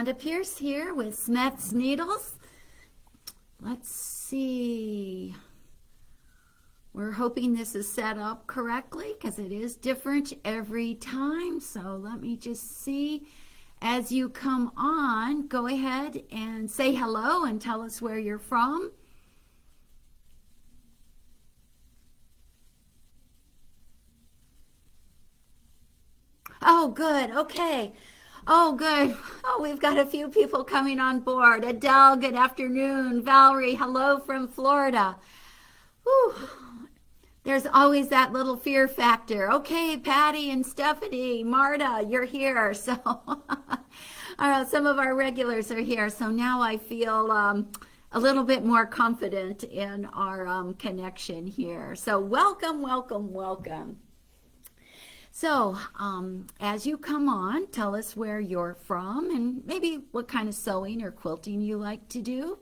Rhonda Pierce here with Smets Needles. Let's see. We're hoping this is set up correctly because it is different every time. So let me just see. As you come on, go ahead and say hello and tell us where you're from. Oh, good. Okay. Oh, good. Oh, we've got a few people coming on board. Adele, good afternoon. Valerie, hello from Florida. Whew. There's always that little fear factor. Okay, Patty and Stephanie, Marta, you're here. So some of our regulars are here. So now I feel a little bit more confident in our connection here. So welcome, welcome, welcome. So as you come on, tell us where you're from and maybe what kind of sewing or quilting you like to do.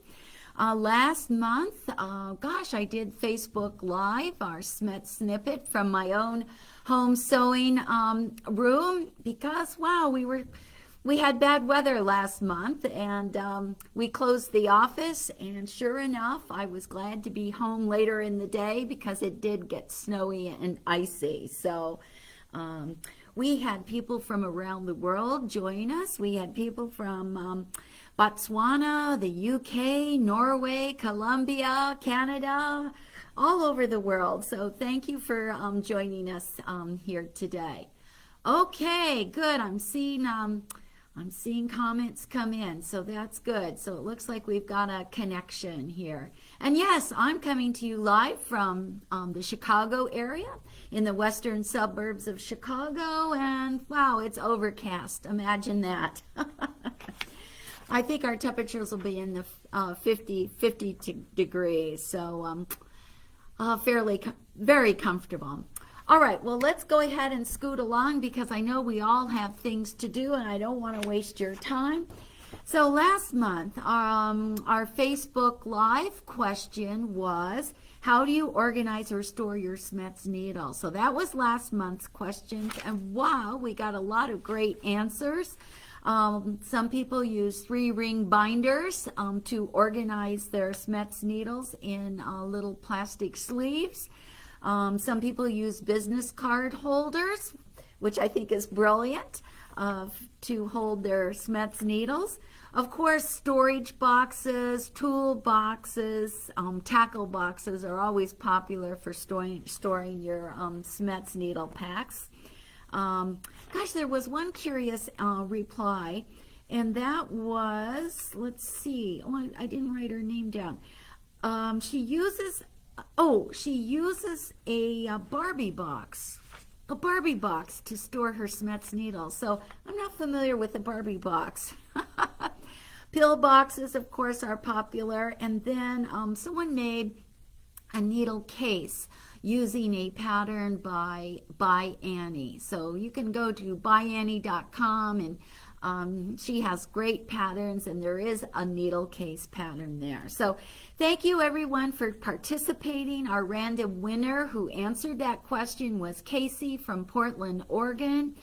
Last month, I did Facebook Live, our Smets snippet from my own home sewing room because, wow, we had bad weather last month and we closed the office, and sure enough, I was glad to be home later in the day because it did get snowy and icy. So we had people from around the world join us. We had people from Botswana, the UK, Norway, Colombia, Canada, all over the world. So thank you for joining us here today. Okay, good. I'm seeing comments come in, so that's good. So it looks like we've got a connection here. And yes, I'm coming to you live from the Chicago area, in the western suburbs of Chicago, and wow, it's overcast. Imagine that. I think our temperatures will be in the 50 degrees, so very comfortable. All right, well, let's go ahead and scoot along because I know we all have things to do and I don't want to waste your time. So last month, our Facebook Live question was, how do you organize or store your Smets needles? So that was last month's questions, and wow, we got a lot of great answers. Some people use 3-ring binders to organize their Smets needles in little plastic sleeves. Some people use business card holders, which I think is brilliant, to hold their Smets needles. Of course, storage boxes, tool boxes, tackle boxes are always popular for storing your Smets needle packs. There was one curious reply, and that was, let's see, I didn't write her name down. She uses a Barbie box. A Barbie box to store her Smets needles. So I'm not familiar with the Barbie box. Pill boxes, of course, are popular. And then someone made a needle case using a pattern by Annie. So you can go to byannie.com and she has great patterns, and there is a needle case pattern there. So thank you everyone for participating. Our random winner who answered that question was Casey from Portland, Oregon.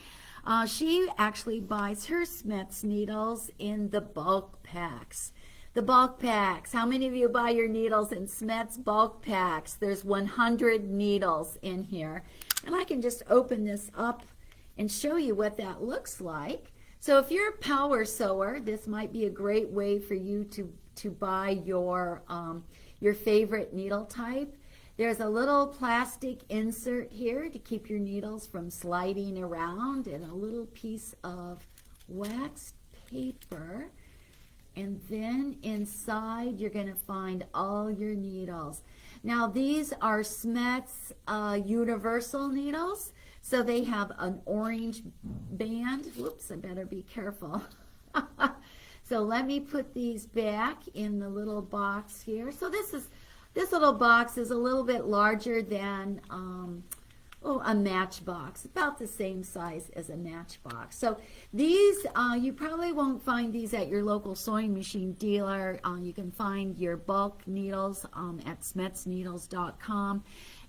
She actually buys her Smets needles in the bulk packs. The bulk packs. How many of you buy your needles in Smets bulk packs? There's 100 needles in here. And I can just open this up and show you what that looks like. So if you're a power sewer, this might be a great way for you to buy your favorite needle type. There's a little plastic insert here to keep your needles from sliding around, and a little piece of waxed paper. And then inside you're going to find all your needles. Now these are Smets universal needles. So they have an orange band. Whoops, I better be careful. So let me put these back in the little box here. So this little box is a little bit larger than a matchbox, about the same size as a matchbox. So these, you probably won't find these at your local sewing machine dealer. You can find your bulk needles at smetsneedles.com.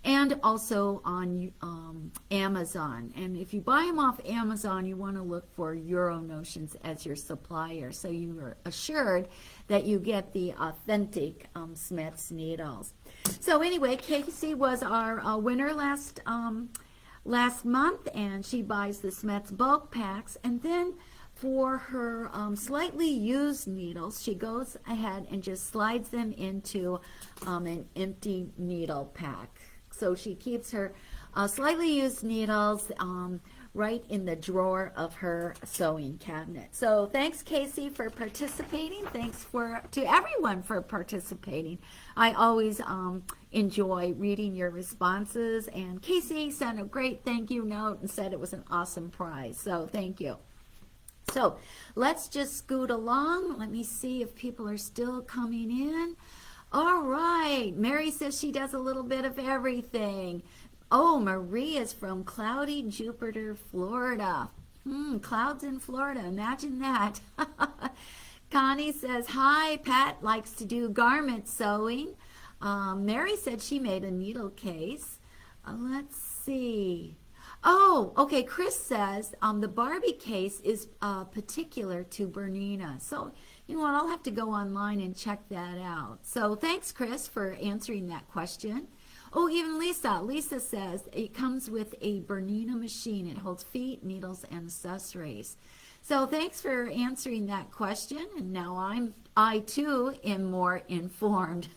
and also on Amazon. And if you buy them off Amazon, you want to look for Euro Notions as your supplier, so you are assured that you get the authentic Smets needles. So anyway, Casey was our winner last month, and she buys the Smets bulk packs, and then for her slightly used needles, she goes ahead and just slides them into an empty needle pack. So she keeps her slightly used needles right in the drawer of her sewing cabinet. So thanks, Casey, for participating. Thanks to everyone for participating. I always enjoy reading your responses, and Casey sent a great thank you note and said it was an awesome prize. So thank you. So let's just scoot along. Let me see if people are still coming in. All right. Mary says she does a little bit of everything. Oh, Marie is from cloudy Jupiter, Florida. Clouds in Florida. Imagine that. Connie says, hi, Pat likes to do garment sewing. Mary said she made a needle case. Let's see. Oh, okay. Chris says the Barbie case is particular to Bernina. So, you know what? I'll have to go online and check that out. So thanks, Chris, for answering that question. Oh, even Lisa. Lisa says it comes with a Bernina machine. It holds feet, needles, and accessories. So thanks for answering that question. And now I too am more informed.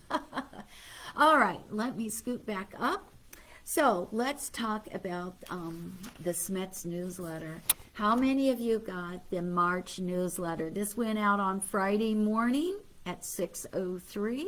All right, let me scoot back up. So let's talk about the Smets newsletter. How many of you got the March newsletter? This went out on Friday morning at 6:03.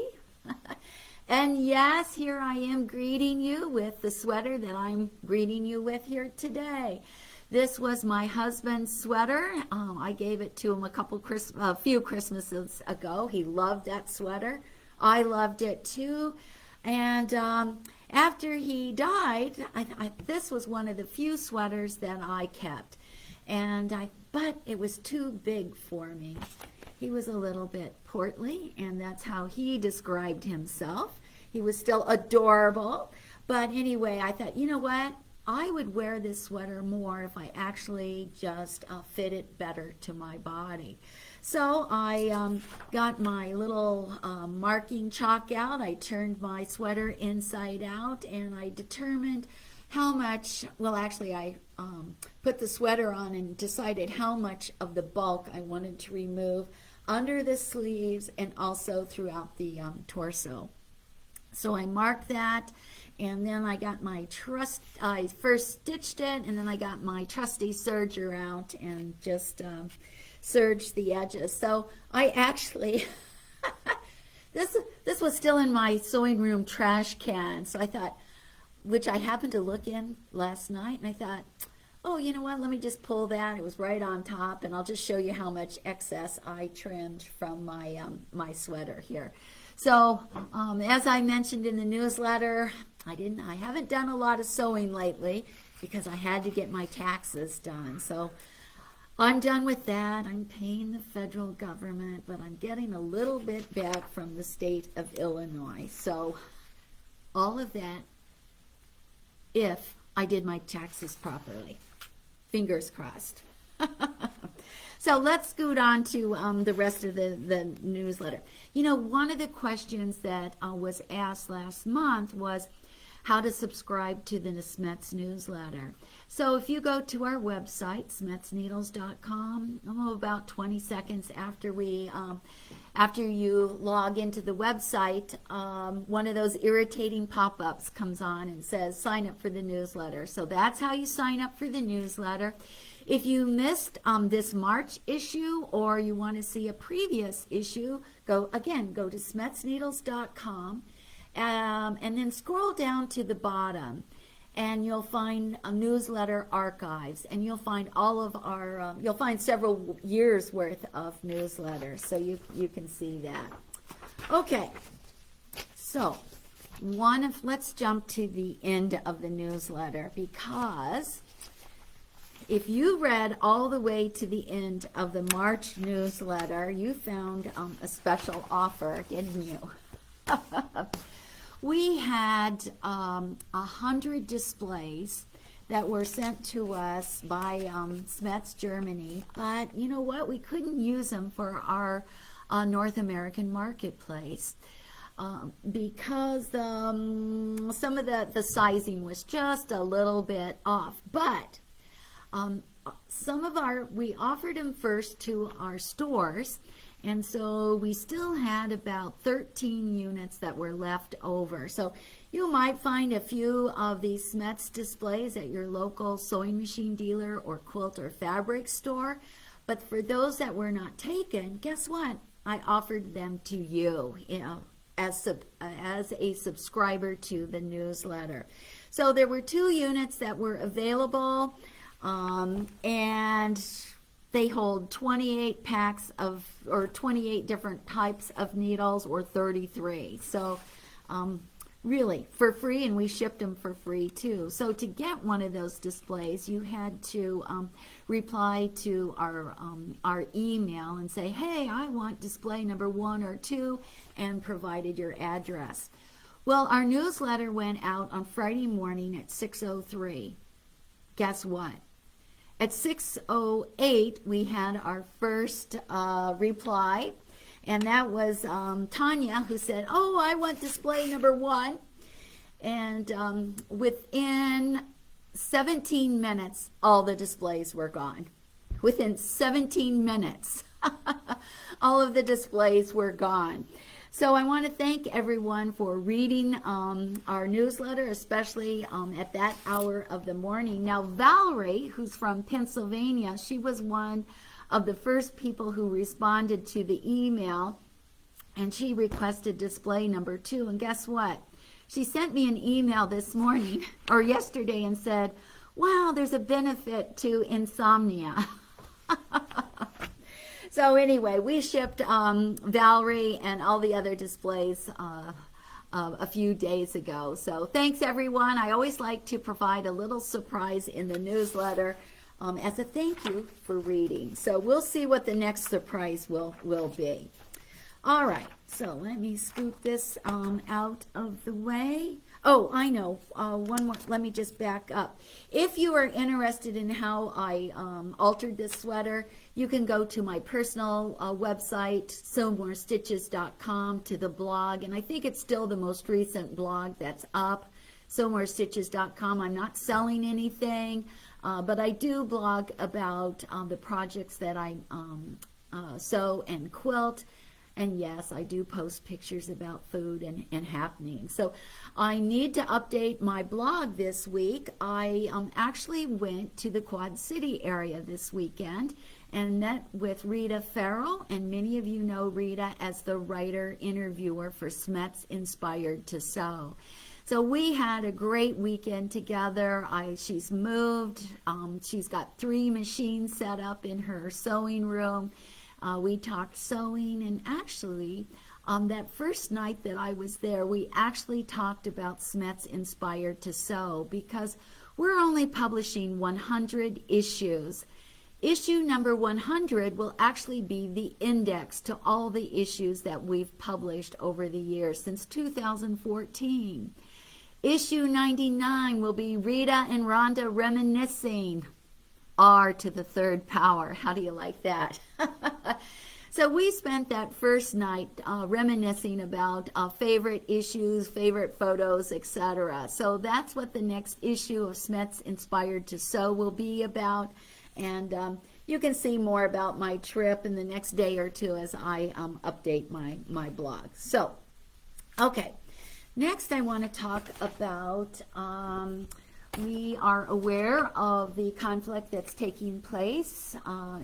And yes, here I am greeting you with the sweater that I'm greeting you with here today. This was my husband's sweater. I gave it to him a few Christmases ago. He loved that sweater. I loved it too. And after he died, this was one of the few sweaters that I kept. But it was too big for me. He was a little bit portly, and that's how he described himself. He was still adorable. But anyway, I thought, you know what? I would wear this sweater more if I actually just fit it better to my body. So I got my little marking chalk out. I turned my sweater inside out, and I determined how much, well, actually I put the sweater on and decided how much of the bulk I wanted to remove under the sleeves and also throughout the torso. So I marked that, and then I got I first stitched it, and then I got my trusty serger out and just serged the edges. So I actually, this was still in my sewing room trash can, so I thought, which I happened to look in last night, and I thought, oh, you know what, let me just pull that. It was right on top, and I'll just show you how much excess I trimmed from my my sweater here. So as I mentioned in the newsletter, I haven't done a lot of sewing lately because I had to get my taxes done. So I'm done with that. I'm paying the federal government, but I'm getting a little bit back from the state of Illinois. So all of that, if I did my taxes properly. Fingers crossed. So let's scoot on to the rest of the newsletter. You know, one of the questions that was asked last month was how to subscribe to the Smets newsletter. So if you go to our website, smetsneedles.com, about 20 seconds after you log into the website, one of those irritating pop-ups comes on and says sign up for the newsletter. So that's how you sign up for the newsletter. If you missed this March issue or you want to see a previous issue, go to smetsneedles.com and then scroll down to the bottom, and you'll find a newsletter archives, and you'll find all of our you'll find several years worth of newsletters, so you can see that. Okay, so let's jump to the end of the newsletter, because if you read all the way to the end of the March newsletter, you found a special offer, didn't you? we had 100 displays that were sent to us by Smets Germany, but you know what? We couldn't use them for our North American marketplace because some of the sizing was just a little bit off. But we offered them first to our stores, and so we still had about 13 units that were left over. So you might find a few of these Smets displays at your local sewing machine dealer or quilt or fabric store. But for those that were not taken, guess what? I offered them to you, as a subscriber to the newsletter. So there were 2 units that were available, and they hold 28 packs of, or 28 different types of needles, or 33. So really for free, and we shipped them for free too. So to get one of those displays, you had to reply to our email and say, hey, I want display number 1 or 2, and provided your address. Well, our newsletter went out on Friday morning at 6:03. Guess what? At 6:08, we had our first reply, and that was Tanya, who said, oh, I want display number 1. And within 17 minutes, all the displays were gone. Within 17 minutes, all of the displays were gone. So I want to thank everyone for reading our newsletter, especially at that hour of the morning. Now, Valerie, who's from Pennsylvania, she was one of the first people who responded to the email, and she requested display number 2. And guess what? She sent me an email this morning, or yesterday, and said, wow, there's a benefit to insomnia. So anyway, we shipped Valerie and all the other displays a few days ago. So thanks, everyone. I always like to provide a little surprise in the newsletter as a thank you for reading. So we'll see what the next surprise will be. All right, so let me scoop this out of the way. Oh, I know, one more, let me just back up. If you are interested in how I altered this sweater, you can go to my personal website, sewmorestitches.com, to the blog, and I think it's still the most recent blog that's up, sewmorestitches.com. I'm not selling anything, but I do blog about the projects that I sew and quilt. And yes, I do post pictures about food and happenings. So I need to update my blog this week. I actually went to the Quad City area this weekend and met with Rita Farrell, and many of you know Rita as the writer interviewer for Smets Inspired to Sew. So we had a great weekend together. She's moved. She's got 3 machines set up in her sewing room. We talked sewing, and actually, that first night that I was there, we actually talked about Smets Inspired to Sew, because we're only publishing 100 issues. Issue number 100 will actually be the index to all the issues that we've published over the years since 2014. Issue 99 will be Rita and Rhonda reminiscing. R to the 3rd power. How do you like that? So we spent that first night reminiscing about favorite issues, favorite photos, etc. So that's what the next issue of Smets Inspired to Sew will be about. And you can see more about my trip in the next day or 2 as I update my blog. So, okay. Next I want to talk about we are aware of the conflict that's taking place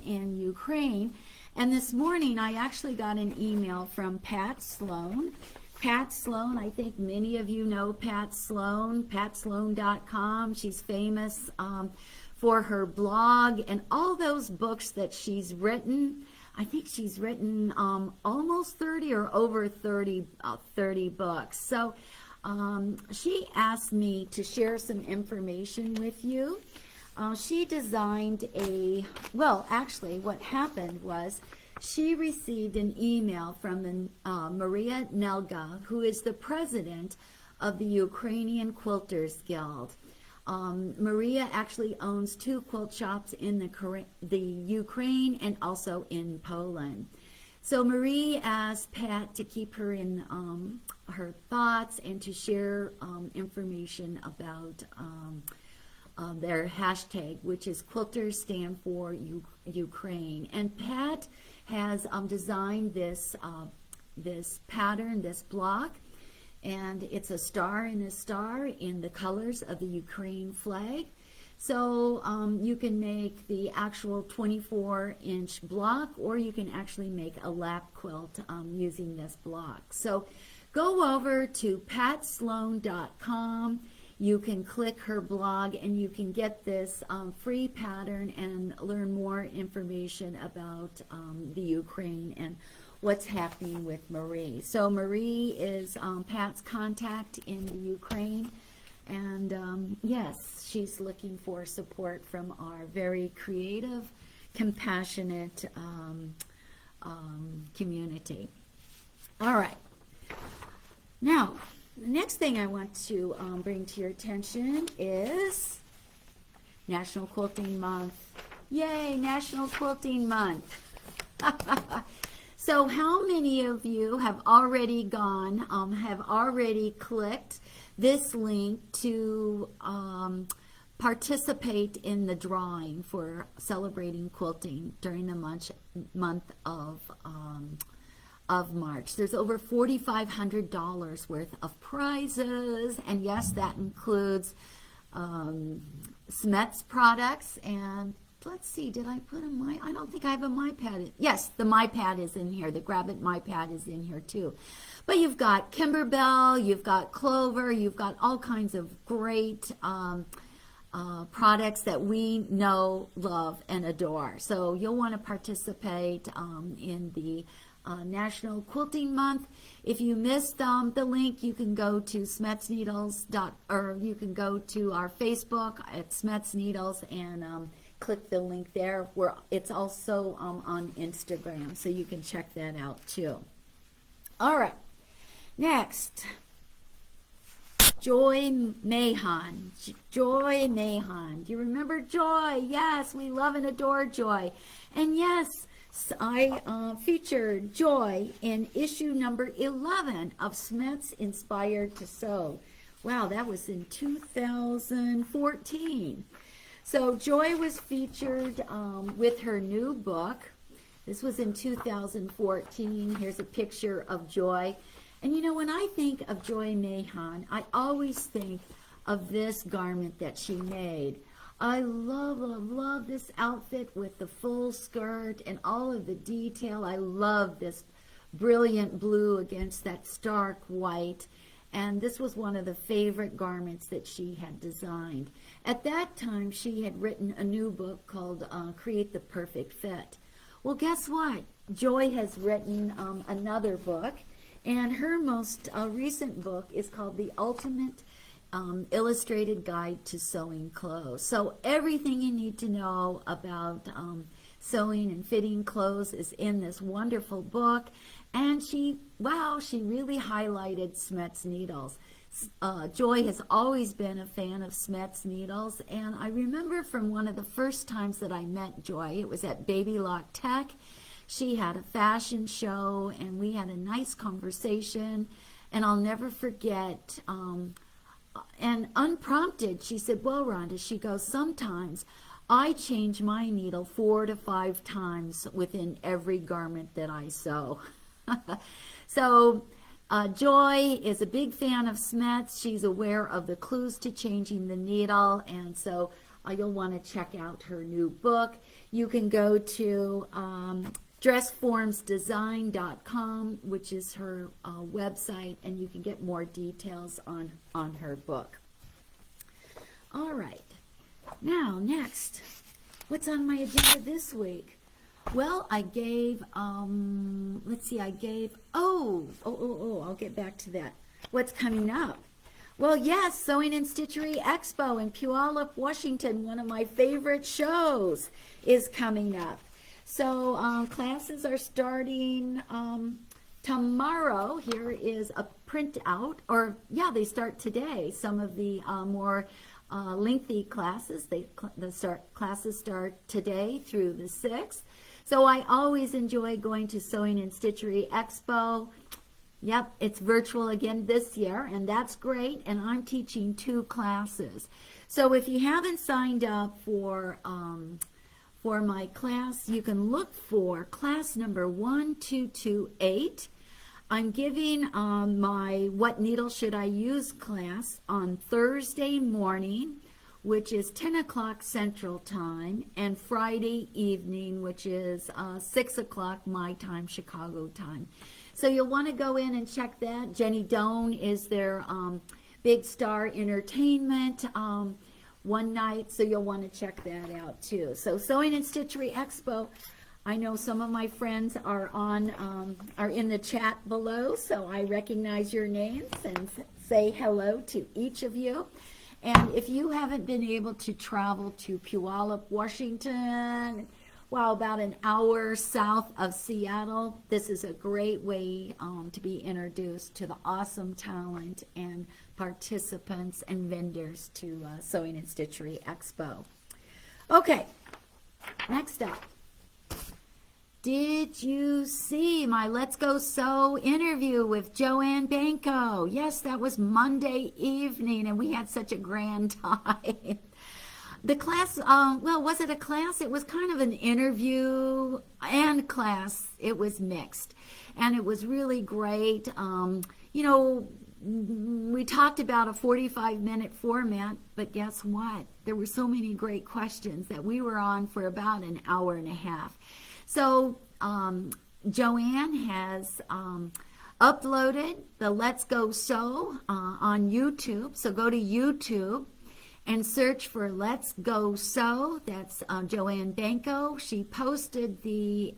in Ukraine. And this morning, I actually got an email from Pat Sloan. Pat Sloan, I think many of you know Pat Sloan, patsloan.com. She's famous for her blog and all those books that she's written. I think she's written almost 30 or over 30 books. So she asked me to share some information with you. She designed well, actually what happened was she received an email from Maria Nelga, who is the president of the Ukrainian Quilters Guild. Maria actually owns 2 quilt shops in the Ukraine and also in Poland. So Marie asked Pat to keep her in her thoughts and to share information about their hashtag, which is Quilters Stand for Ukraine. And Pat has designed this pattern, this block, and it's a star and a star in the colors of the Ukraine flag. So you can make the actual 24-inch block, or you can actually make a lap quilt using this block. So go over to patsloan.com. You can click her blog and you can get this free pattern and learn more information about the Ukraine and what's happening with Marie. So Marie is Pat's contact in the Ukraine. And yes, she's looking for support from our very creative, compassionate community. All right. Now, the next thing I want to bring to your attention is National Quilting Month. Yay, National Quilting Month. So how many of you have already gone, have already clicked this link to participate in the drawing for celebrating quilting during the month of March? There's over $4,500 worth of prizes, and yes, that includes Smets products. And let's see, did I put I don't think I have a MyPad. Yes, the MyPad is in here. The Grab It MyPad is in here too. But you've got Kimberbell, you've got Clover, you've got all kinds of great products that we know, love, and adore. So you'll want to participate in the National Quilting Month. If you missed the link, you can go to Smets Needles or you can go to our Facebook at Smets Needles and click the link there. Where it's also on Instagram, so you can check that out too. All right, next, Joy Mahon. Joy Mahon. Do you remember Joy? Yes, we love and adore Joy. And yes, I featured Joy in issue number 11 of Smets Inspired to Sew. Wow, that was in 2014. So Joy was featured with her new book. This was in 2014. Here's a picture of Joy. And you know, when I think of Joy Mahon, I always think of this garment that she made. I love, love, love this outfit with the full skirt and all of the detail. I love this brilliant blue against that stark white. And this was one of the favorite garments that she had designed. At that time, she had written a new book called Create the Perfect Fit. Well, guess what? Joy has written another book, and her most recent book is called The Ultimate Illustrated Guide to Sewing Clothes. So everything you need to know about sewing and fitting clothes is in this wonderful book. And she really highlighted Smets Needles. Joy has always been a fan of Smets Needles, and I remember from one of the first times that I met Joy, it was at Baby Lock Tech. She had a fashion show, and we had a nice conversation, and I'll never forget, and unprompted, she said, well, Rhonda, she goes, sometimes I change my needle 4 to 5 times within every garment that I sew. So Joy is a big fan of Smets. She's aware of the clues to changing the needle, and so you'll want to check out her new book. You can go to dressformsdesign.com, which is her website, and you can get more details on her book. All right, now next, what's on my agenda this week? Well, I gave, let's see, I'll get back to that. What's coming up? Well, yes, Sewing and Stitchery Expo in Puyallup, Washington, one of my favorite shows, is coming up. So classes are starting tomorrow, here is a printout, or yeah, they start today. Some of the more lengthy classes, classes start today through the 6th. So I always enjoy going to Sewing and Stitchery Expo. Yep, it's virtual again this year, and that's great, and I'm teaching 2 classes. So if you haven't signed up for my class, you can look for class number 1228. I'm giving my What Needle Should I Use class on Thursday morning, which is 10 o'clock Central Time, and Friday evening, which is 6 o'clock my time, Chicago time. So you'll want to go in and check that. Jenny Doan is their Big Star Entertainment one night, so you'll want to check that out too. So Sewing and Stitchery Expo, I know some of my friends are in the chat below, so I recognize your names and say hello to each of you. And if you haven't been able to travel to Puyallup, Washington, well, about an hour south of Seattle, this is a great way to be introduced to the awesome talent and participants and vendors to Sewing and Stitchery Expo. Okay, next up. Did you see my Let's Go Sew interview with Joanne Banco? Yes, that was Monday evening, and we had such a grand time. The class, well, was it a class? It was kind of an interview and class. It was mixed, and it was really great. You know, we talked about a 45-minute format, but guess what? There were so many great questions that we were on for about an hour and a half. So Joanne has uploaded the Let's Go Sew on YouTube. So go to YouTube and search for Let's Go Sew. That's Joanne Banco. She posted the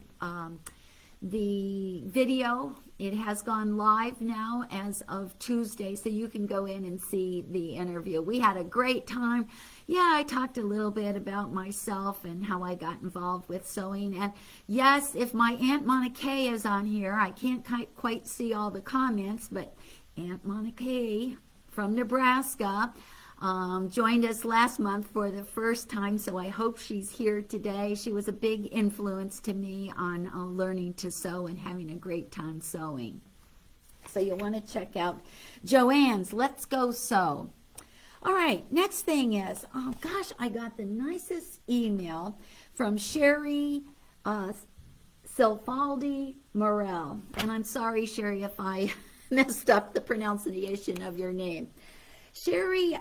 video. It has gone live now as of Tuesday, so you can go in and see the interview. We had a great time. Yeah, I talked a little bit about myself and how I got involved with sewing. And yes, if my Aunt Monica is on here, I can't quite see all the comments, but Aunt Monica from Nebraska joined us last month for the first time, so I hope she's here today. She was a big influence to me on learning to sew and having a great time sewing. So you'll want to check out Joanne's Let's Go Sew. All right, next thing is, oh gosh, I got the nicest email from Sherry Silfaldi Morel. And I'm sorry, Sherry, if I messed up the pronunciation of your name. Sherry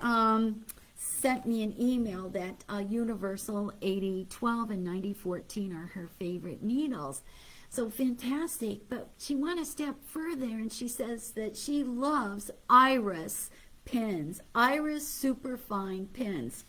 sent me an email that Universal 8012 and 9014 are her favorite needles. So fantastic, but she went a step further and she says that she loves Iris pins, Iris superfine pins.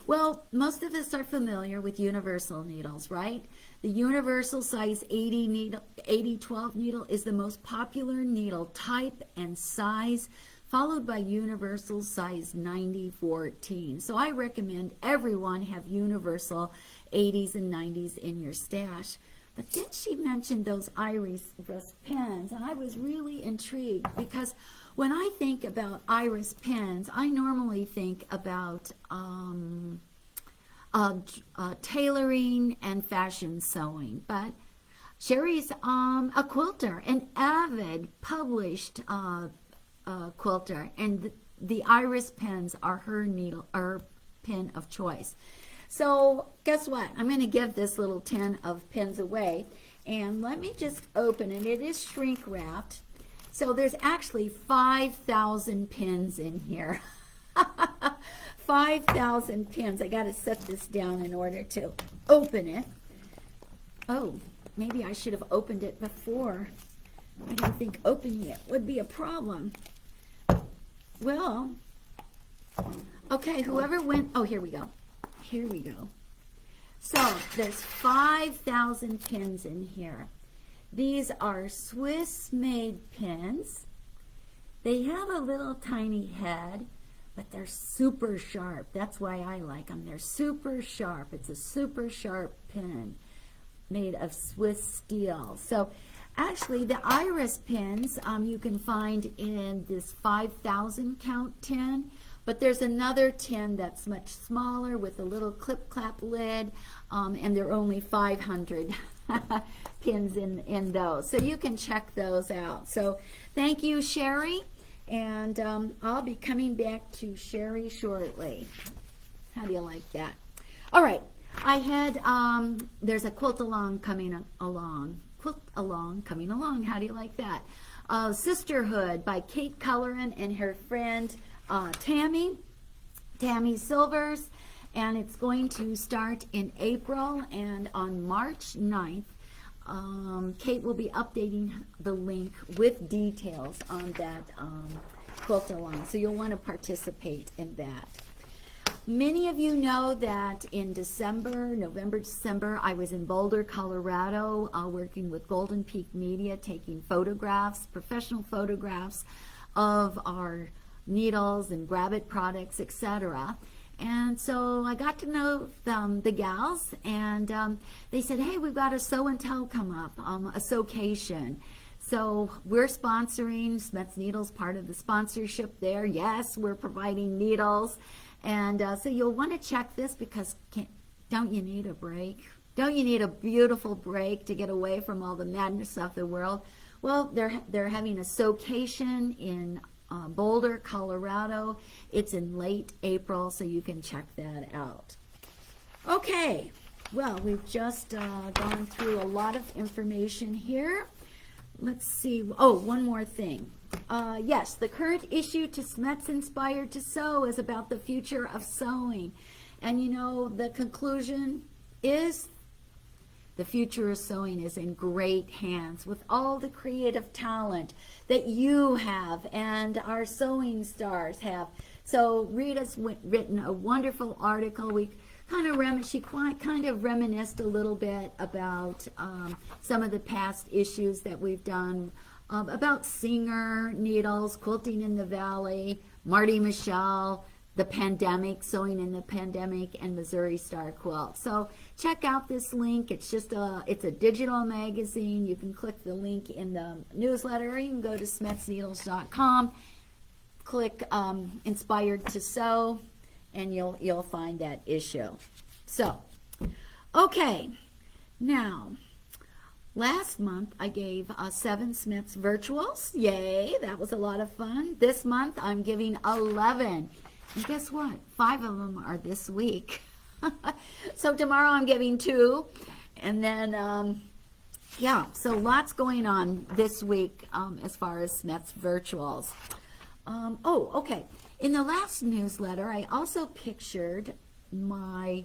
Well, most of us are familiar with Universal needles, right? The Universal size 8012 needle is the most popular needle type and size, followed by Universal size 9014. So I recommend everyone have Universal 80s and 90s in your stash. But then she mentioned those Iris pins, and I was really intrigued because when I think about Iris pins, I normally think about tailoring and fashion sewing. But Sherry's a quilter, an avid published quilter, and the Iris pins are her pin of choice. So guess what? I'm going to give this little tin of pins away, and let me just open it. It is shrink wrapped, so there's actually 5,000 pins in here. 5,000 pins. I got to set this down in order to open it. Oh, maybe I should have opened it before. I didn't think opening it would be a problem. Well, okay, whoever went, oh, here we go. Here we go. So there's 5,000 pins in here. These are Swiss-made pins. They have a little tiny head, but they're super sharp. That's why I like them. They're super sharp. It's a super sharp pin made of Swiss steel. So Actually, the iris pins you can find in this 5,000 count tin, but there's another tin that's much smaller with a little clip-clap lid, and there are only 500 pins in those. So you can check those out. So thank you, Sherry, and I'll be coming back to Sherry shortly. How do you like that? All right, I had, there's a quilt-along coming along. Quilt-along coming along. How do you like that? Sisterhood by Kate Cullerin and her friend Tammy Silvers, and it's going to start in April, and on March 9th, Kate will be updating the link with details on that quilt-along, so you'll want to participate in that. Many of you know that in November, December, I was in Boulder, Colorado, working with Golden Peak Media, taking photographs, professional photographs of our needles and Grab-It products, etc. And so I got to know the gals, and they said, hey, we've got a Sew and Tell come up, a Sewcation. So we're sponsoring, Smets Needles, part of the sponsorship there. Yes, we're providing needles. And so you'll want to check this, because don't you need a break? Don't you need a beautiful break to get away from all the madness of the world? Well, they're having a Sewcation in Boulder, Colorado. It's in late April, so you can check that out. Okay, well, we've just gone through a lot of information here. Let's see. Oh, one more thing. Yes, the current issue to Smets Inspired to Sew is about the future of sewing. And you know, the conclusion is the future of sewing is in great hands with all the creative talent that you have and our sewing stars have. So Rita's written a wonderful article. She kind of reminisced a little bit about some of the past issues that we've done about Singer needles, Quilting in the Valley, Marty Michelle, the pandemic, sewing in the pandemic, and Missouri Star Quilt. So check out this link. It's a digital magazine. You can click the link in the newsletter, or you can go to smetsneedles.com, click Inspired to Sew, and you'll find that issue. So, okay, now, last month I gave 7 Smets virtuals. Yay, that was a lot of fun. This month I'm giving 11. And guess what? 5 of them are this week. So tomorrow I'm giving 2. And then, yeah, so lots going on this week as far as Smets virtuals. Oh, okay. In the last newsletter, I also pictured my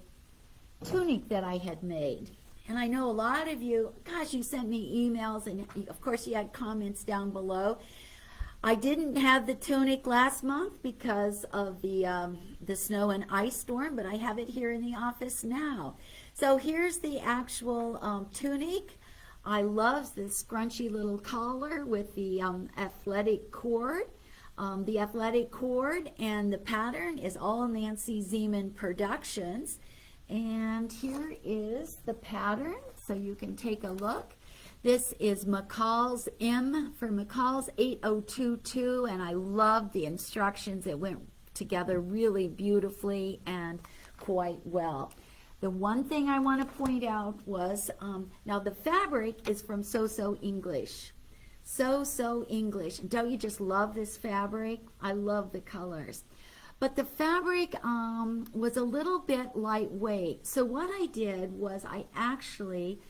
tunic that I had made. And I know a lot of you, gosh, you sent me emails, and of course you had comments down below. I didn't have the tunic last month because of the snow and ice storm, but I have it here in the office now. So here's the actual tunic. I love this scrunchy little collar with the athletic cord. The athletic cord and the pattern is all Nancy Zeman Productions. And here is the pattern, so you can take a look. This is McCall's M for McCall's 8022, and I love the instructions. It went together really beautifully and quite well. The one thing I want to point out was, now the fabric is from So English. So English. Don't you just love this fabric? I love the colors. But the fabric was a little bit lightweight. So what I did was I actually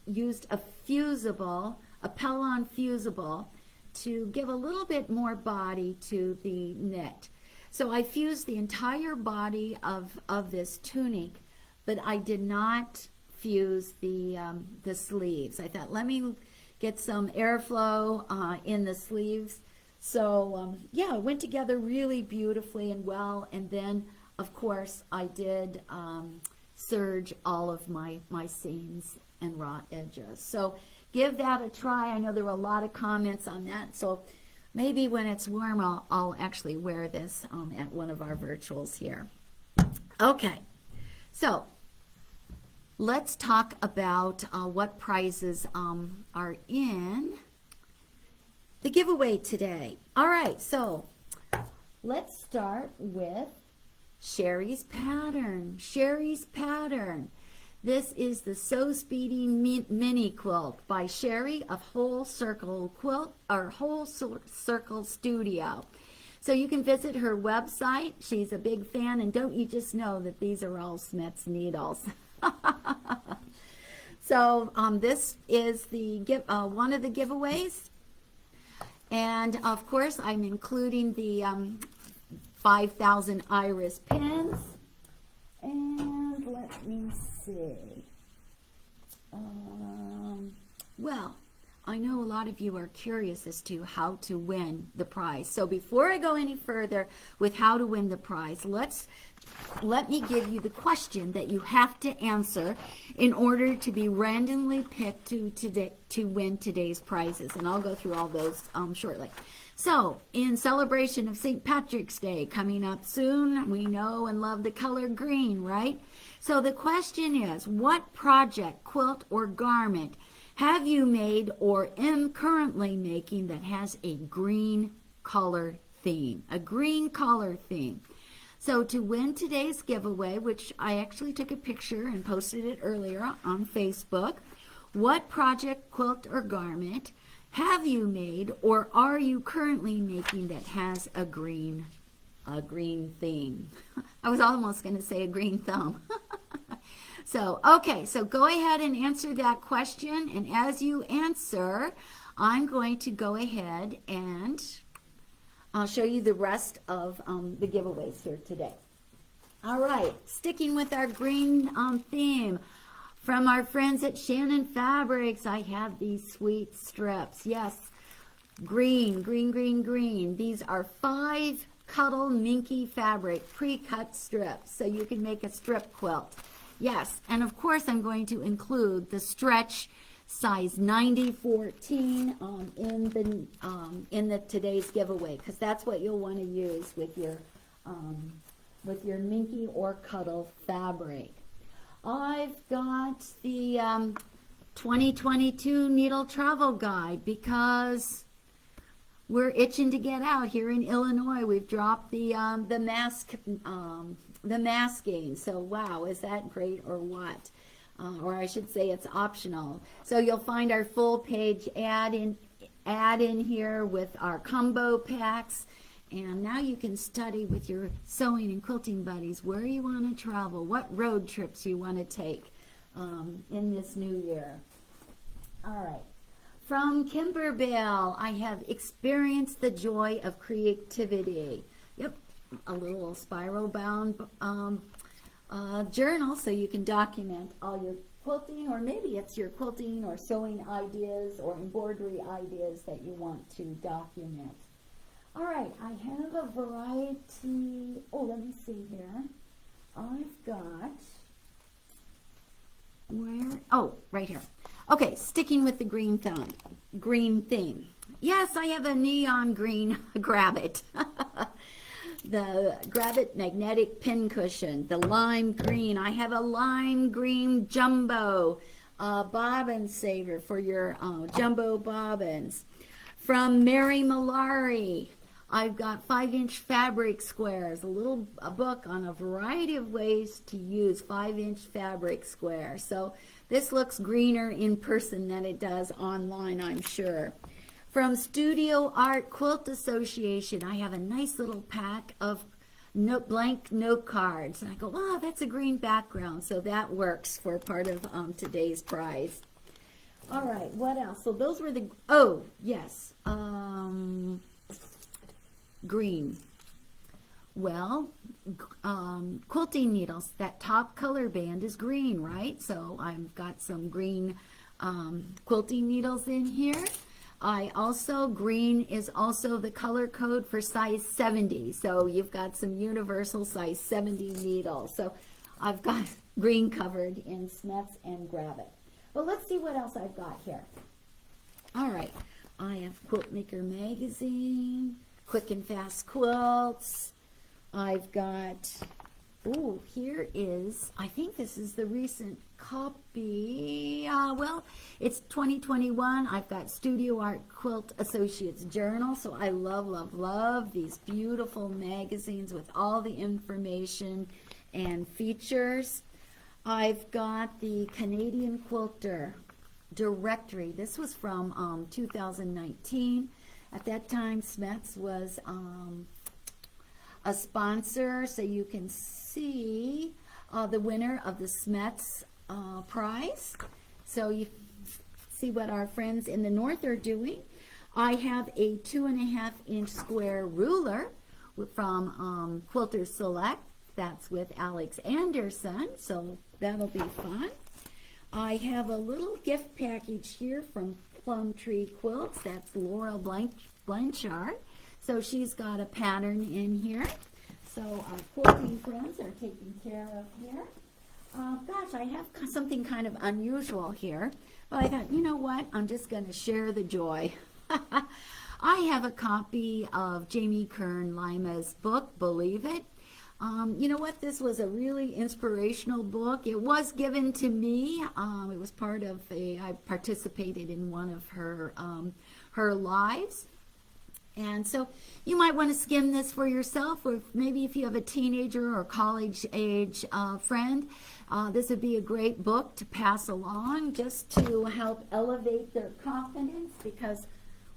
used a fusible, a Pellon fusible, to give a little bit more body to the knit. So I fused the entire body of this tunic, but I did not fuse the sleeves. I thought, let me get some airflow in the sleeves. So yeah, it went together really beautifully and well. And then, of course, I did serge all of my seams and raw edges. So give that a try. I know there were a lot of comments on that. So maybe when it's warm, I'll actually wear this at one of our virtuals here. Okay, so let's talk about what prizes are in the giveaway today. All right, so let's start with Sherry's pattern. Sherry's pattern. This is the So Speedy Mini Quilt by Sherry of Whole Circle Quilt, or Whole Circle Studio. So you can visit her website. She's a big fan, and don't you just know that these are all Smets needles? So this is the one of the giveaways, and of course I'm including the 5,000 iris pins. And let me see. Well, I know a lot of you are curious as to how to win the prize. So before I go any further with how to win the prize, let me give you the question that you have to answer in order to be randomly picked to win today's prizes. And I'll go through all those shortly. So, in celebration of St. Patrick's Day coming up soon, we know and love the color green, right? So the question is, what project, quilt, or garment have you made or am currently making that has a green color theme? A green color theme. So to win today's giveaway, which I actually took a picture and posted it earlier on Facebook, what project, quilt, or garment have you made or are you currently making that has a green theme? I was almost going to say a green thumb. So, okay, so go ahead and answer that question. And as you answer, I'm going to go ahead and I'll show you the rest of the giveaways here today. All right, sticking with our green theme. From our friends at Shannon Fabrics, I have these sweet strips. Yes, green, green, green, green. These are 5 Cuddle Minky Fabric pre-cut strips, so you can make a strip quilt. Yes, and of course I'm going to include the stretch size 90-14 in the today's giveaway, because that's what you'll want to use with your Minky or Cuddle fabric. I've got the 2022 Needle Travel Guide because we're itching to get out here in Illinois. We've dropped the masking. So wow, is that great or what? Or I should say it's optional. So you'll find our full page ad in here with our combo packs. And now you can study with your sewing and quilting buddies where you want to travel, what road trips you want to take in this new year. All right. From Kimberbell, I have experienced the joy of creativity. Yep, a little spiral bound journal so you can document all your quilting, or maybe it's your quilting or sewing ideas or embroidery ideas that you want to document. All right, I have a variety. Oh, let me see here. I've got, where? Oh, right here. Okay, sticking with the green theme. Yes, I have a neon green Grabbit. The Grabbit magnetic pin cushion. The lime green. I have a lime green jumbo bobbin saver for your jumbo bobbins. From Mary Malari, I've got 5-inch fabric squares, a book on a variety of ways to use 5-inch fabric square. So this looks greener in person than it does online, I'm sure. From Studio Art Quilt Association, I have a nice little pack of blank note cards. And I go, wow, that's a green background. So that works for part of today's prize. All right, what else? So those were the, oh, yes. Green. Well, quilting needles, that top color band is green, right? So I've got some green quilting needles in here. Green is also the color code for size 70. So you've got some universal size 70 needles. So I've got green covered in Smets and Grabbit. Well, let's see what else I've got here. All right, I have Quilt Maker Magazine, Quick and Fast Quilts. I've got Oh, here is, I think this is the recent copy. Well, it's 2021. I've got Studio Art Quilt Associates Journal. So I love, love, love these beautiful magazines with all the information and features. I've got the Canadian Quilter Directory. This was from 2019. At that time, Smets was a sponsor, so you can see the winner of the Smets prize. So you see what our friends in the north are doing. I have a 2.5-inch square ruler from Quilter Select. That's with Alex Anderson, so that'll be fun. I have a little gift package here from Plum Tree Quilts. That's Laura Blanchard. So she's got a pattern in here. So our quilting friends are taken care of here. Gosh, I have something kind of unusual here. But I thought, you know what? I'm just going to share the joy. I have a copy of Jamie Kern Lima's book, Believe It. You know what? This was a really inspirational book. It was given to me. It was part of I participated in one of her lives. And so you might want to skim this for yourself, or maybe if you have a teenager or college age friend, this would be a great book to pass along just to help elevate their confidence, because,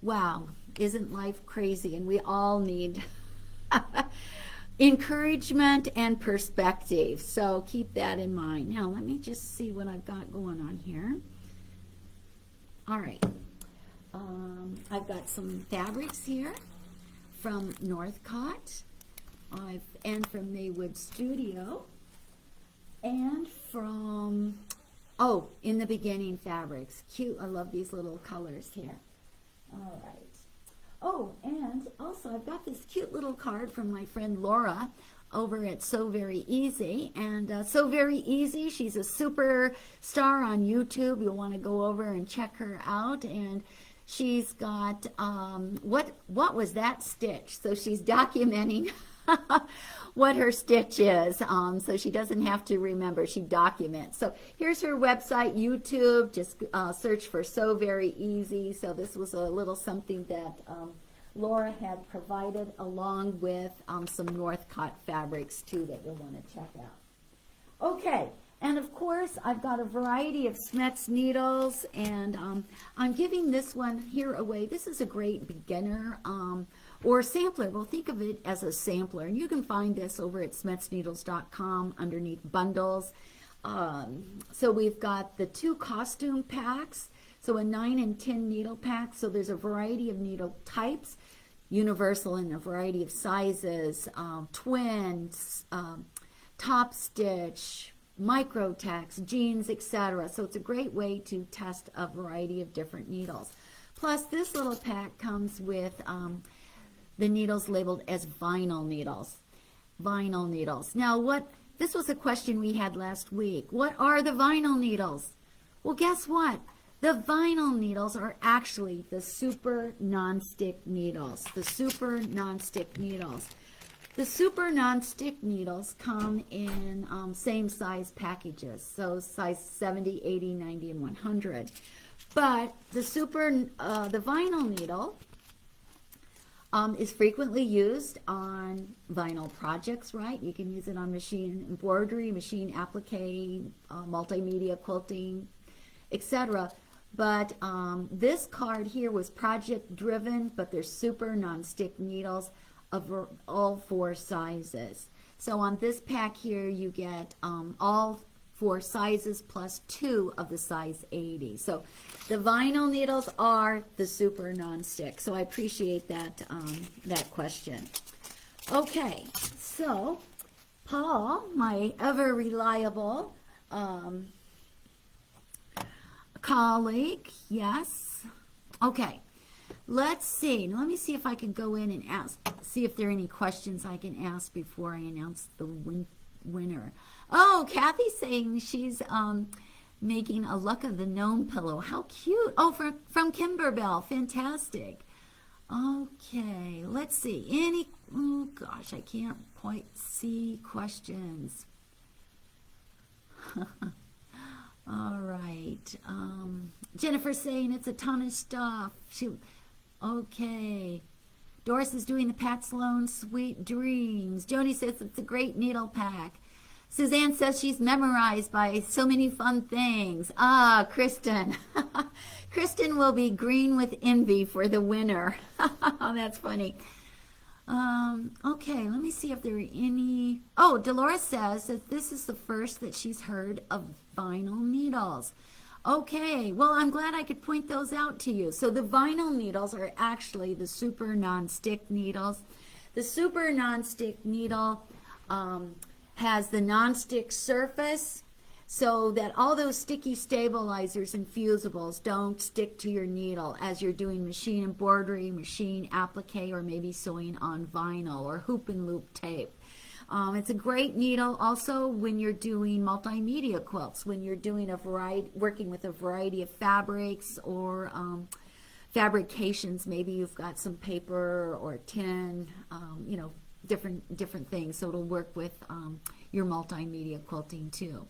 wow, isn't life crazy? And we all need encouragement and perspective. So keep that in mind. Now, let me just see what I've got going on here. All right. I've got some fabrics here from Northcott, and from Maywood Studio, and from, In the Beginning Fabrics. Cute. I love these little colors here. All right. Oh, and also I've got this cute little card from my friend Laura over at So Very Easy. And So Very Easy, she's a super star on YouTube. You'll want to go over and check her out. And she's got, what was that stitch? So she's documenting what her stitch is, so she doesn't have to remember. She documents. So here's her website, YouTube. Just search for So Very Easy. So this was a little something that Laura had provided, along with some Northcott fabrics too that you'll want to check out. Okay. And of course, I've got a variety of Smets needles, and I'm giving this one here away. This is a great beginner or sampler. Well, think of it as a sampler. And you can find this over at smetsneedles.com underneath bundles. So we've got the 2 costume packs, so a 9 and 10 needle pack. So there's a variety of needle types, universal in a variety of sizes, twins, top stitch, micro-tacks, jeans, etc. So it's a great way to test a variety of different needles. Plus, this little pack comes with the needles labeled as vinyl needles. Vinyl needles. Now, this was a question we had last week. What are the vinyl needles? Well, guess what? The vinyl needles are actually the super non-stick needles. The super non-stick needles. The super non-stick needles come in same size packages, so size 70, 80, 90, and 100. But the vinyl needle is frequently used on vinyl projects, right? You can use it on machine embroidery, machine applique, multimedia quilting, etc. But this card here was project driven, but they're super non-stick needles of all 4 sizes. So on this pack here, you get all 4 sizes plus 2 of the size 80. So the vinyl needles are the super non-stick. So I appreciate that that question. Okay, so Paul, my ever reliable colleague, yes. Okay. Let's see. Let me see if I can go in and see if there are any questions I can ask before I announce the winner. Oh, Kathy's saying she's making a Luck of the Gnome pillow. How cute. Oh, from Kimberbell. Fantastic. Okay, let's see. Any, oh gosh, I can't quite see questions. All right. Jennifer's saying it's a ton of stuff. Okay. Doris is doing the Pat Sloan Sweet Dreams. Joni says it's a great needle pack. Suzanne says she's memorized by so many fun things. Ah, Kristen. Kristen will be green with envy for the winner. That's funny. Okay, let me see if there are any. Oh, Dolores says that this is the first that she's heard of vinyl needles. Okay, well, I'm glad I could point those out to you. So the vinyl needles are actually the super non-stick needles. The super non-stick needle has the non-stick surface so that all those sticky stabilizers and fusibles don't stick to your needle as you're doing machine embroidery, machine applique, or maybe sewing on vinyl or hoop and loop tape. It's a great needle also when you're doing multimedia quilts, when you're doing working with a variety of fabrics or fabrications. Maybe you've got some paper or tin, different things, so it'll work with your multimedia quilting too.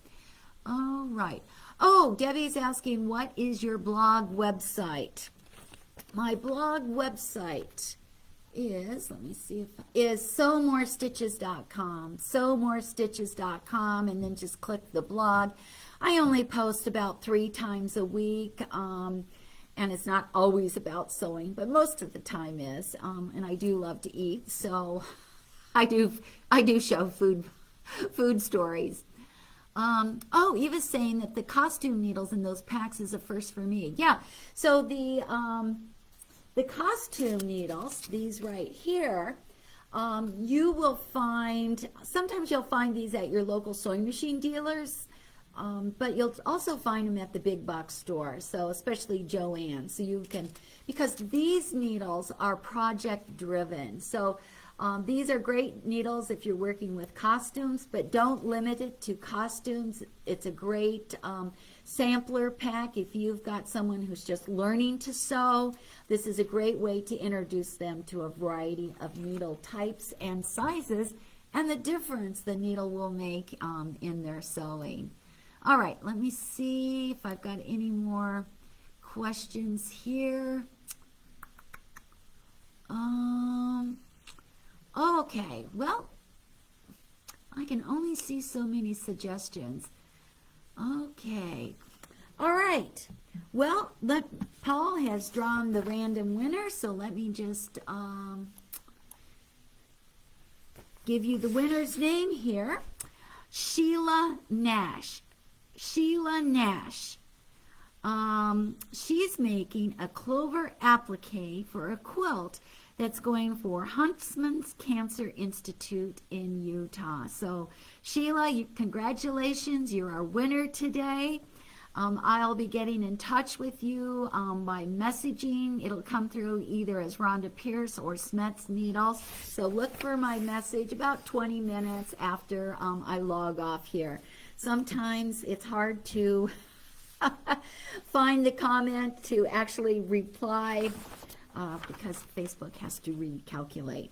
All right. Oh, Debbie's asking, what is your blog website? My blog website is, let me see is sewmorestitches.com. Sewmorestitches.com, and then just click the blog. I only post about 3 times a week, and it's not always about sewing, but most of the time is. And I do love to eat, so I do show food stories. Oh, Eva's saying that the costume needles in those packs is a first for me. Yeah, so the costume needles, these right here, you will find, sometimes you'll find these at your local sewing machine dealers, but you'll also find them at the big box store, so especially Joanne. So you can, because these needles are project driven, so these are great needles if you're working with costumes, but don't limit it to costumes. It's a great sampler pack if you've got someone who's just learning to sew. This is a great way to introduce them to a variety of needle types and sizes and the difference the needle will make in their sewing. All right, let me see if I've got any more questions here. Okay, well, I can only see so many suggestions. Okay, all right. Well, Paul has drawn the random winner, so let me just give you the winner's name here. Sheila Nash. Sheila Nash. She's making a clover applique for a quilt that's going for Huntsman's Cancer Institute in Utah. So Sheila, congratulations, you're our winner today. I'll be getting in touch with you by messaging. It'll come through either as Rhonda Pierce or Smets Needles. So look for my message about 20 minutes after I log off here. Sometimes it's hard to find the comment to actually reply because Facebook has to recalculate.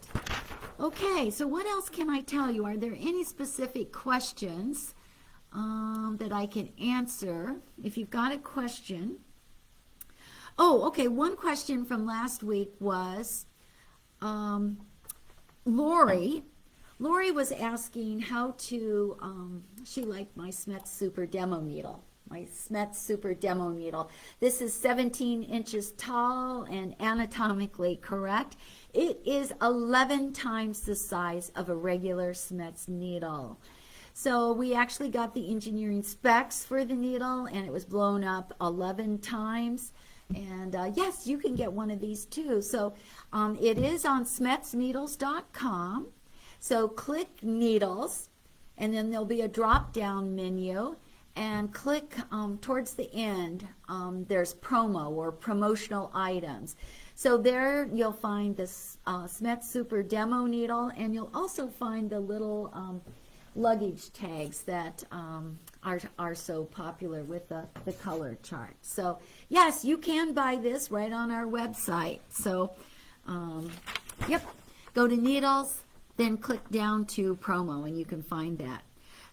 Okay, so what else can I tell you? Are there any specific questions that I can answer? If you've got a question. Oh, okay, one question from last week was Lori. Lori was asking how to, she liked my Smets Super Demo Needle. My Smets Super Demo Needle. This is 17 inches tall and anatomically correct. It is 11 times the size of a regular Smets needle. So we actually got the engineering specs for the needle, and it was blown up 11 times. And yes, you can get one of these too. So it is on SCHMETZNeedles.com. So click Needles, and then there'll be a drop-down menu. And click towards the end, there's promo or promotional items. So there you'll find this Smets Super Demo Needle, and you'll also find the little luggage tags that are so popular with the color chart. So yes, you can buy this right on our website. So Yep, go to needles, then click down to promo, and you can find that.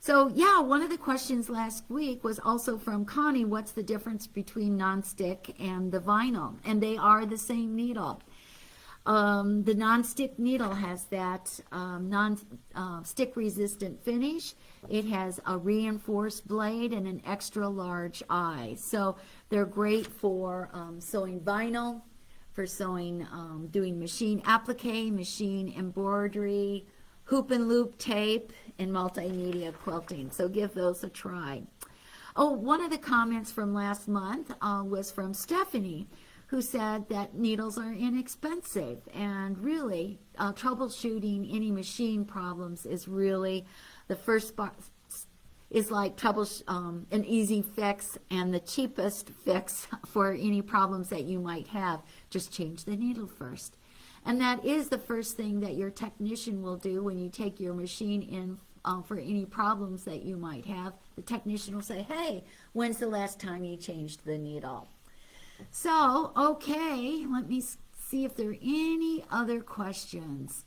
So yeah, one of the questions last week was also from Connie, what's the difference between nonstick and the vinyl? And they are the same needle. The nonstick needle has that non-stick resistant finish. It has a reinforced blade and an extra large eye. So they're great for sewing vinyl, for sewing, doing machine applique, machine embroidery, hoop and loop tape, and multimedia quilting. So give those a try. Oh, one of the comments from last month was from Stephanie, who said that needles are inexpensive, and really troubleshooting any machine problems is really the first part, is like an easy fix and the cheapest fix for any problems that you might have. Just change the needle first. And that is the first thing that your technician will do when you take your machine in for any problems that you might have. The technician will say, hey, when's the last time you changed the needle? So, okay, let me see if there are any other questions.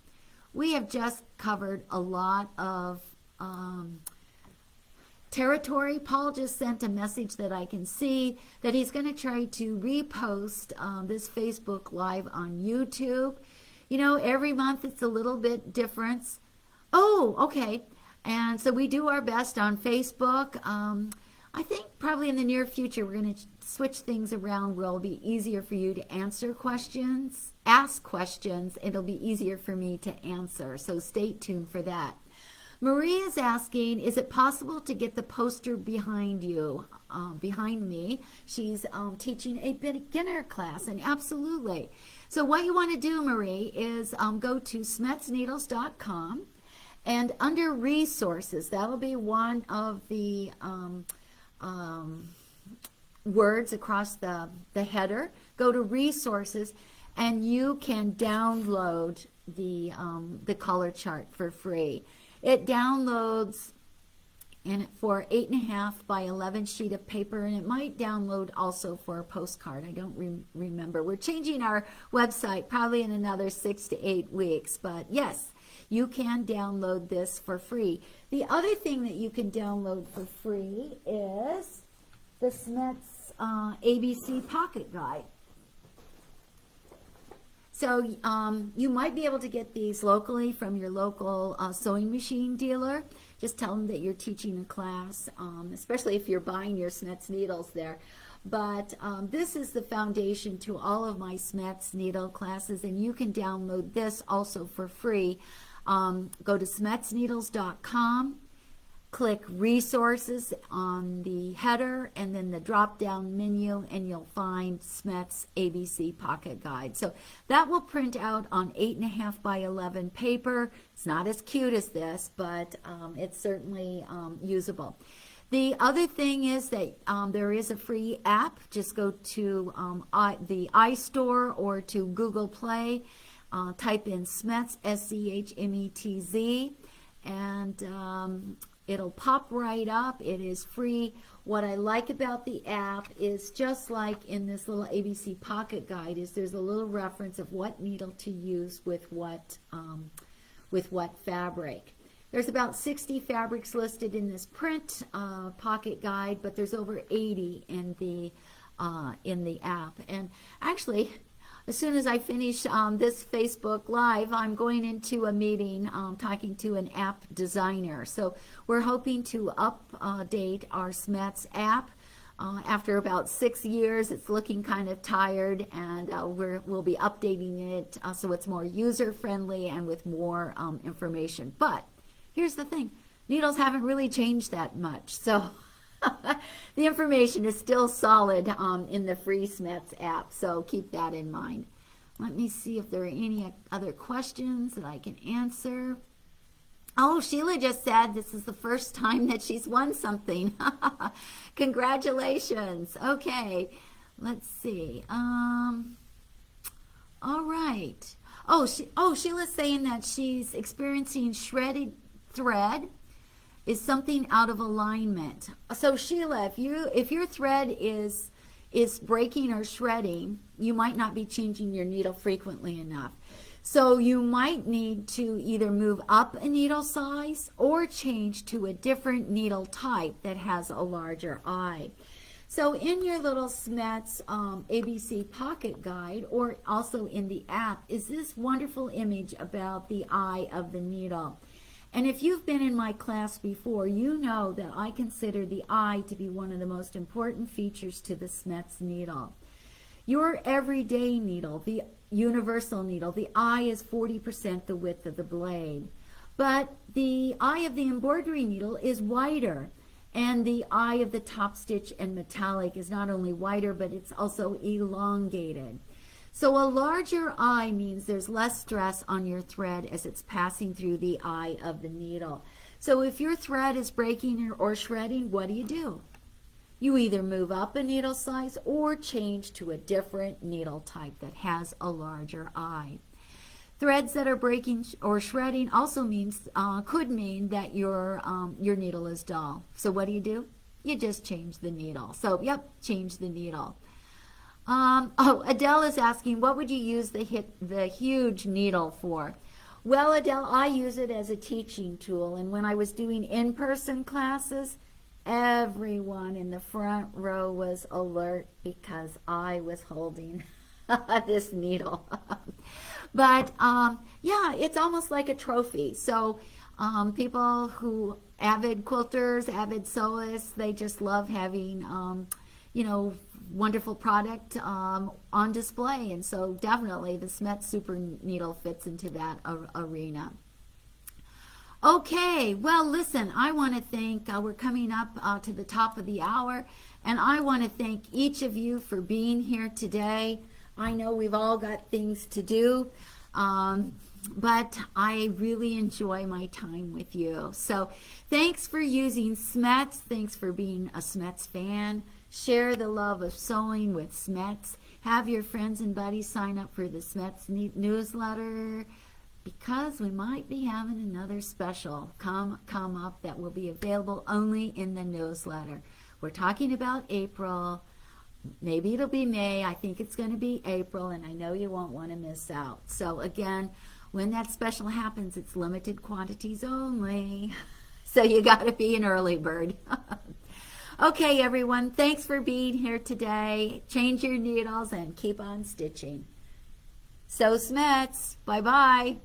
We have just covered a lot of territory. Paul just sent a message that I can see that he's going to try to repost this Facebook Live on YouTube. You know, every month it's a little bit different. Oh, okay. And so we do our best on Facebook. I think probably in the near future we're going to switch things around where it'll be easier for you to answer questions, ask questions, and it'll be easier for me to answer. So stay tuned for that. Marie is asking, is it possible to get the poster behind you, behind me? She's teaching a beginner class, and absolutely. So what you want to do, Marie, is go to SCHMETZNeedles.com, and under resources, that'll be one of the words across the header. Go to resources, and you can download the color chart for free. It downloads for 8.5 by 11 sheet of paper, and it might download also for a postcard. I don't remember. We're changing our website probably in another 6 to 8 weeks, but yes, you can download this for free. The other thing that you can download for free is the Smets ABC Pocket Guide. So you might be able to get these locally from your local sewing machine dealer. Just tell them that you're teaching a class, especially if you're buying your Smets needles there. But this is the foundation to all of my Smets needle classes, and you can download this also for free. Go to SCHMETZNeedles.com, click resources on the header, and then the drop down menu, and you'll find Smets ABC Pocket Guide. So that will print out on 8.5 by 11 paper. It's not as cute as this, but it's certainly usable. The other thing is that there is a free app. Just go to the iStore or to Google Play, type in Smets, SCHMETZ, and it'll pop right up. It is free. What I like about the app is, just like in this little ABC Pocket Guide, is there's a little reference of what needle to use with what fabric. There's about 60 fabrics listed in this print pocket guide, but there's over 80 in the app. And actually, as soon as I finish this Facebook Live, I'm going into a meeting talking to an app designer. So we're hoping to update our Smets app. After about 6 years, it's looking kind of tired, and we'll be updating it so it's more user-friendly and with more information. But here's the thing. Needles haven't really changed that much. So the information is still solid in the free Smets app, so keep that in mind. Let me see if there are any other questions that I can answer. Oh, Sheila just said this is the first time that she's won something. Congratulations. Okay, let's see. All right. Sheila's saying that she's experiencing shredded thread. Is something out of alignment? So Sheila, if your thread is is breaking or shredding, you might not be changing your needle frequently enough. So you might need to either move up a needle size or change to a different needle type that has a larger eye. So in your little Smets ABC Pocket Guide, or also in the app, is this wonderful image about the eye of the needle. And if you've been in my class before, you know that I consider the eye to be one of the most important features to the Smets needle. Your everyday needle, the universal needle, the eye is 40% the width of the blade. But the eye of the embroidery needle is wider. And the eye of the top stitch and metallic is not only wider, but it's also elongated. So a larger eye means there's less stress on your thread as it's passing through the eye of the needle. So if your thread is breaking or shredding, what do? You either move up a needle size or change to a different needle type that has a larger eye. Threads that are breaking or shredding also could mean that your needle is dull. So what do? You just change the needle. So yep, change the needle. Adele is asking, what would you use the huge needle for? Well, Adele, I use it as a teaching tool, and when I was doing in-person classes, everyone in the front row was alert because I was holding this needle. But yeah, it's almost like a trophy. So people who, avid quilters, avid sewists, they just love having, wonderful product on display. And so definitely the Smets Super Needle fits into that arena. Okay, well, listen, I want to thank, we're coming up to the top of the hour, and I want to thank each of you for being here today. I know we've all got things to do, but I really enjoy my time with you. So thanks for using Smets. Thanks for being a Smets fan. Share the love of sewing with Smets. Have your friends and buddies sign up for the Smets Newsletter, because we might be having another special come up that will be available only in the newsletter. We're talking about April. Maybe it'll be May. I think it's going to be April, and I know you won't want to miss out. So again, when that special happens, it's limited quantities only. So you got to be an early bird. Okay, everyone, thanks for being here today. Change your needles and keep on stitching. So Smets, bye-bye.